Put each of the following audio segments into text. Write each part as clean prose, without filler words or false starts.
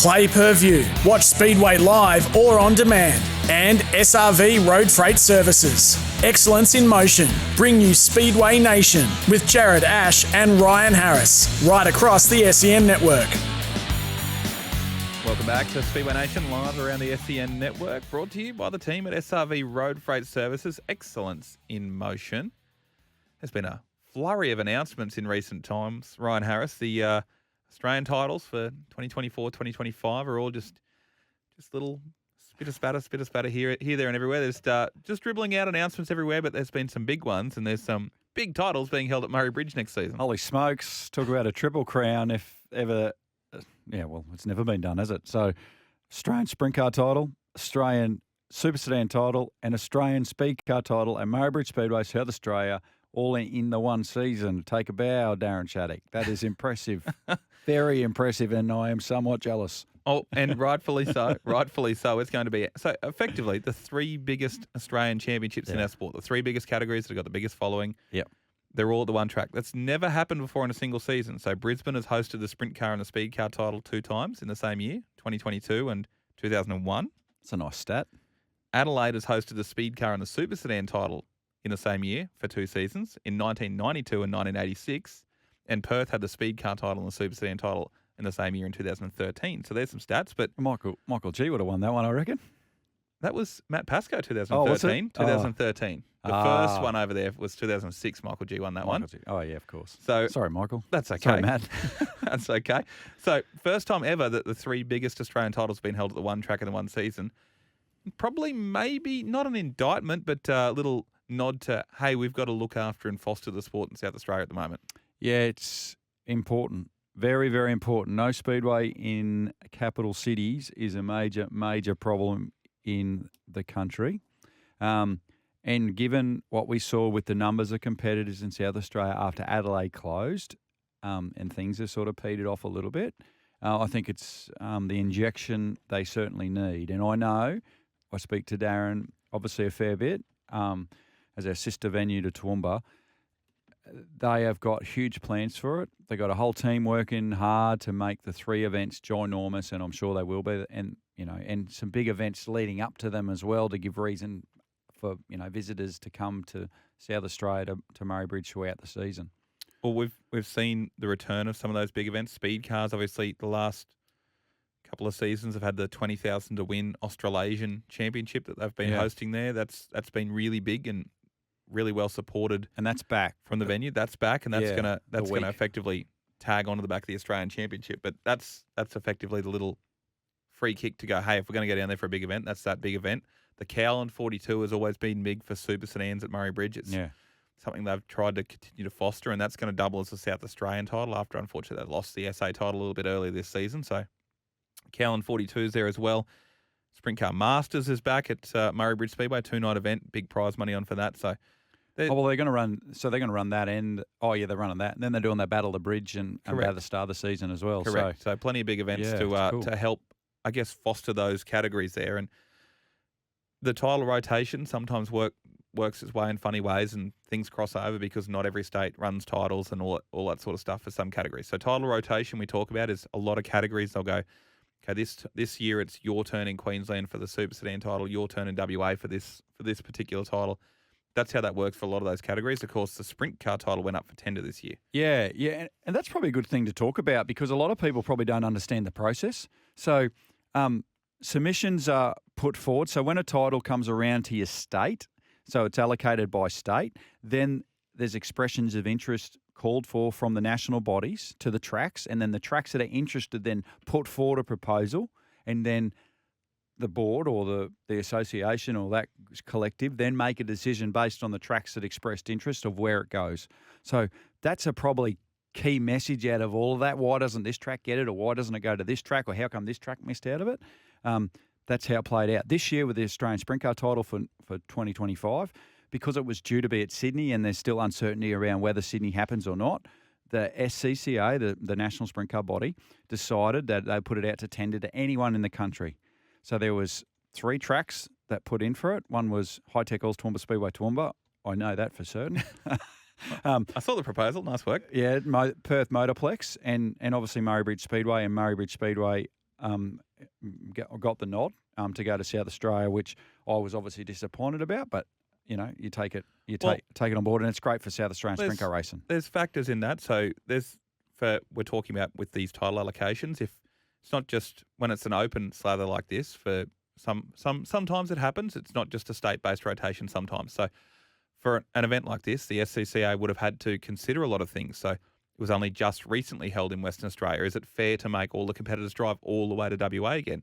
Clay Per View. Watch Speedway live or on demand. And SRV Road Freight Services. Excellence in Motion. Bring you Speedway Nation with Jared Ash and Ryan Harris. Right across the SEN network. Welcome back to Speedway Nation, live around the SEN network, brought to you by the team at SRV Road Freight Services. Excellence in Motion. There's been a flurry of announcements in recent times. Ryan Harris, the Australian titles for 2024-2025 are all just little spit of spatter here, there and everywhere. There's just dribbling out announcements everywhere, but there's been some big ones, and there's some big titles being held at Murray Bridge next season. Holy smokes. Talk about a triple crown if ever. Yeah, well, it's never been done, has it? So, Australian Sprintcar title, Australian Super Sedan title, and Australian Speedcar title at Murray Bridge Speedway, South Australia, all in the one season. Take a bow, Darren Shattuck. That is impressive. Very impressive, and I am somewhat jealous. Oh, and rightfully so. Rightfully so. It's going to be so effectively the three biggest Australian championships in our sport, the three biggest categories that have got the biggest following. Yep. They're all at the one track. That's never happened before in a single season. So Brisbane has hosted the Sprint Car and the Speed Car title 2 times in the same year, 2022 and 2001. It's a nice stat. Adelaide has hosted the Speed Car and the Super Sedan title in the same year for 2 seasons, in 1992 and 1986. And Perth had the Speed Car title and the Super Sedan title in the same year in 2013. So there's some stats. But Michael G would have won that one, I reckon. That was Matt Pascoe, 2013. Oh, was it? 2013. The first one over there was 2006. Michael G won that one. Oh, yeah, of course. So sorry, Michael. That's okay. Sorry, Matt. That's okay. So first time ever that the three biggest Australian titles have been held at the one track in the one season. Probably maybe not an indictment, but a little nod to, hey, we've got to look after and foster the sport in South Australia at the moment. Yeah, it's important. Very, very important. No speedway in capital cities is a major, major problem in the country. And given what we saw with the numbers of competitors in South Australia after Adelaide closed, and things have sort of petered off a little bit, I think it's the injection they certainly need. And I know, I speak to Darren obviously a fair bit, as our sister venue to Toowoomba. They have got huge plans for it. They've got a whole team working hard to make the 3 events ginormous, and I'm sure they will be. And and some big events leading up to them as well to give reason for visitors to come to South Australia to Murray Bridge throughout the season. Well, we've seen the return of some of those big events. Speed cars, obviously, the last couple of seasons have had the 20,000 to win Australasian Championship that they've been hosting there. That's been really big and really well supported, and that's back from the venue. That's back, and that's gonna effectively tag onto the back of the Australian Championship. But that's effectively the little free kick to go, hey, if we're going to go down there for a big event, that's that big event. The Cowland 42 has always been big for Super Sedans at Murray Bridge. It's something they've tried to continue to foster, and that's going to double as the South Australian title after, unfortunately, they lost the SA title a little bit earlier this season. So Cowland 42 is there as well. Sprint Car Masters is back at Murray Bridge Speedway, 2-night event, big prize money on for that. So they're going to run. So they're going to run that end. Oh yeah, they're running that, and then they're doing their Battle of the Bridge and about the start of the season as well. Correct. So plenty of big events to help, I guess, foster those categories there. And the title rotation sometimes works its way in funny ways, and things cross over because not every state runs titles and all that sort of stuff for some categories. So title rotation we talk about is a lot of categories. They'll go, okay, this year it's your turn in Queensland for the Super Sedan title, your turn in WA for this particular title. That's how that works for a lot of those categories. Of course, the Sprint Car title went up for tender this year. Yeah, and that's probably a good thing to talk about because a lot of people probably don't understand the process. So submissions are put forward. So when a title comes around to your state, so it's allocated by state, then there's expressions of interest called for from the national bodies to the tracks, and then the tracks that are interested then put forward a proposal, and then the board or the association or that collective then make a decision based on the tracks that expressed interest of where it goes. So that's a probably key message out of all of that. Why doesn't this track get it, or why doesn't it go to this track, or how come this track missed out of it? That's how it played out this year with the Australian Sprint Car title for 2025. Because it was due to be at Sydney and there's still uncertainty around whether Sydney happens or not, the SCCA, the National Sprint Car body, decided that they put it out to tender to anyone in the country. So there was 3 tracks that put in for it. One was High Tech All's Toowoomba Speedway Toowoomba. I know that for certain. I saw the proposal. Nice work. Yeah, Perth Motorplex and obviously Murray Bridge Speedway and Murray Bridge Speedway got the nod to go to South Australia, which I was obviously disappointed about. But you take it on board, and it's great for South Australian sprint car racing. There's factors in that. So we're talking about with these title allocations. If it's not just when it's an open slather like this, for sometimes it happens. It's not just a state-based rotation sometimes. So for an event like this, the SCCA would have had to consider a lot of things. So it was only just recently held in Western Australia. Is it fair to make all the competitors drive all the way to WA again?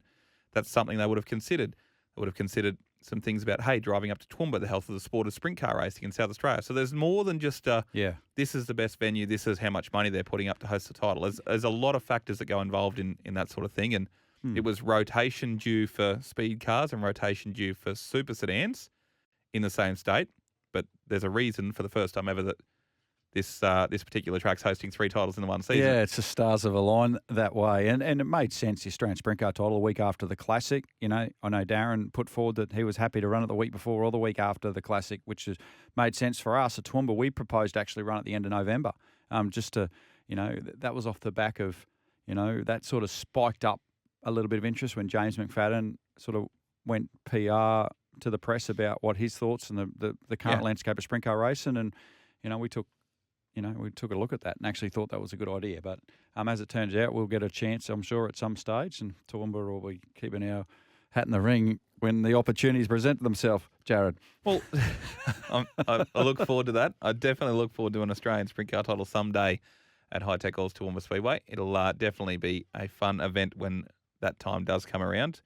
That's something they would have considered. They would have considered some things about, hey, driving up to Toowoomba, the health of the sport of sprint car racing in South Australia. So there's more than just, this is the best venue, this is how much money they're putting up to host the title. There's a lot of factors that go involved in that sort of thing. And it was rotation due for speed cars and rotation due for super sedans in the same state. But there's a reason for the first time ever that this particular track's hosting 3 titles in the one season. Yeah, it's the stars have aligned that way. And it made sense, the Australian Sprint Car title a week after the Classic. I know Darren put forward that he was happy to run it the week before or the week after the Classic, which made sense for us. At Toowoomba, we proposed to actually run at the end of November, just to, that was off the back of, that sort of spiked up a little bit of interest when James McFadden sort of went PR to the press about what his thoughts and the current landscape of sprint car racing. And, we took a look at that and actually thought that was a good idea. But as it turns out, we'll get a chance, I'm sure, at some stage, and Toowoomba will be keeping our hat in the ring when the opportunities present themselves, Jared. Well, I look forward to that. I definitely look forward to an Australian sprint car title someday at High Tech Halls Toowoomba Speedway. It'll definitely be a fun event when that time does come around.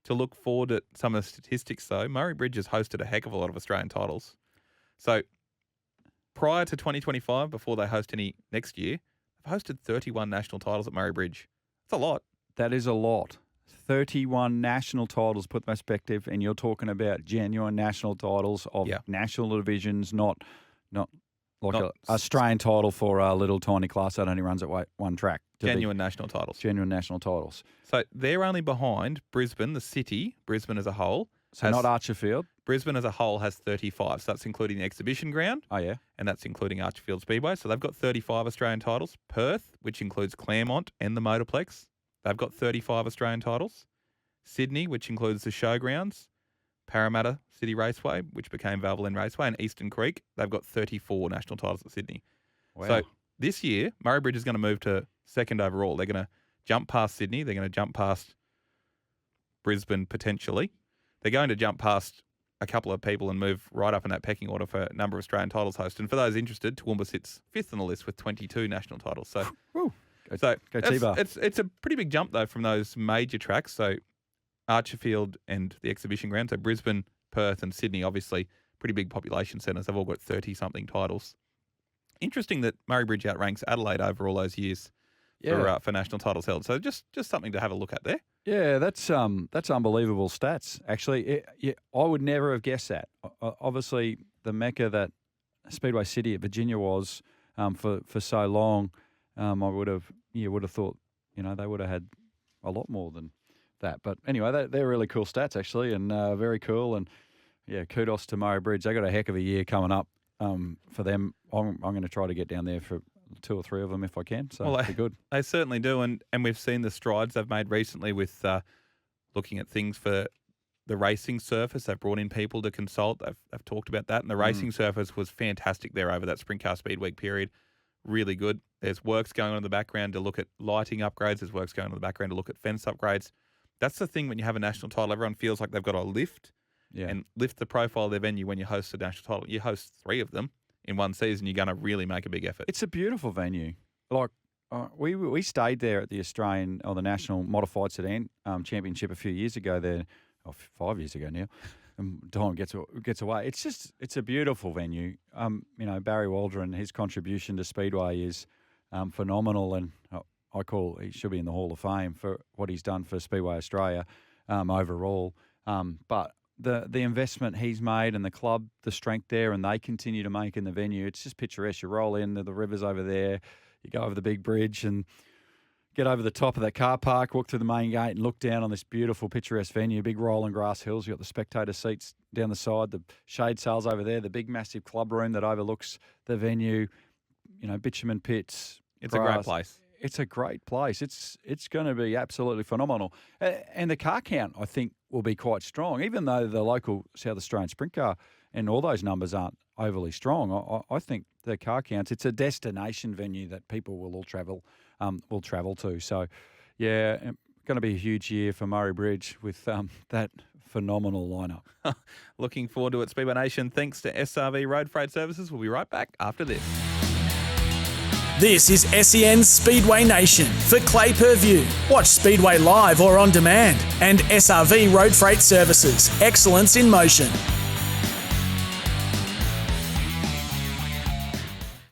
To look forward at some of the statistics, though, Murray Bridge has hosted a heck of a lot of Australian titles. So prior to 2025, before they host any next year, they've hosted 31 national titles at Murray Bridge. That's a lot. That is a lot. 31 national titles, put in perspective, and you're talking about genuine national titles of national divisions, not like an Australian title for a little tiny class that only runs at one track. Genuine national titles. Genuine national titles. So they're only behind Brisbane, the city, Brisbane as a whole. So not Archerfield. Brisbane as a whole has 35. So that's including the exhibition ground. Oh, yeah. And that's including Archerfield Speedway. So they've got 35 Australian titles. Perth, which includes Claremont and the Motorplex, they've got 35 Australian titles. Sydney, which includes the showgrounds, Parramatta City Raceway, which became Valvoline Raceway, and Eastern Creek, they've got 34 national titles at Sydney. Wow. So this year, Murray Bridge is going to move to second overall. They're going to jump past Sydney. They're going to jump past Brisbane potentially. They're going to jump past a couple of people and move right up in that pecking order for a number of Australian titles hosted. And for those interested, Toowoomba sits 5th on the list with 22 national titles. So, it's a pretty big jump, though, from those major tracks. So Archerfield and the exhibition ground. So Brisbane, Perth and Sydney, obviously pretty big population centres. They've all got 30-something titles. Interesting that Murray Bridge outranks Adelaide over all those years for national titles held. So just something to have a look at there. Yeah, that's unbelievable stats. Actually, I would never have guessed that. Obviously, the mecca that Speedway City at Virginia was for so long, I would have thought they would have had a lot more than that. But anyway, they're really cool stats actually, and very cool. And kudos to Murray Bridge. They got a heck of a year coming up for them. I'm going to try to get down there for 2 or 3 of them if I can. So it'll be good. They certainly do, and we've seen the strides they've made recently with looking at things for the racing surface. They've brought in people to consult. They've talked about that, and the racing surface was fantastic there over that Sprint Car Speed Week period. Really good. There's works going on in the background to look at lighting upgrades. There's works going on in the background to look at fence upgrades. That's the thing when you have a national title, everyone feels like they've got to lift and lift the profile of their venue when you host a national title. You host 3 of them in one season, you're going to really make a big effort. It's a beautiful venue. Like we stayed there at the Australian or the National Modified Sedan Championship a few years ago there, 5 years ago now. And time gets away. It's a beautiful venue. Barry Waldron, his contribution to Speedway is phenomenal, and he should be in the Hall of Fame for what he's done for Speedway Australia overall. But the investment he's made and the club, the strength there, and they continue to make in the venue, it's just picturesque. You roll in, the river's over there, you go over the big bridge and get over the top of that car park, walk through the main gate and look down on this beautiful picturesque venue, big rolling grass hills. You've got the spectator seats down the side, the shade sails over there, the big massive club room that overlooks the venue, bitumen pits. It's grass. A great place. it's a great place. It's going to be absolutely phenomenal. And the car count, I think, will be quite strong, even though the local South Australian Sprint Car and all those numbers aren't overly strong. I think the car counts, it's a destination venue that people will all travel to. So, yeah, going to be a huge year for Murray Bridge with that phenomenal lineup. Looking forward to it, Speedway Nation. Thanks to SRV Road Freight Services. We'll be right back after this. This is SEN Speedway Nation for Clay Per View. Watch Speedway live or on demand. And SRV Road Freight Services. Excellence in motion.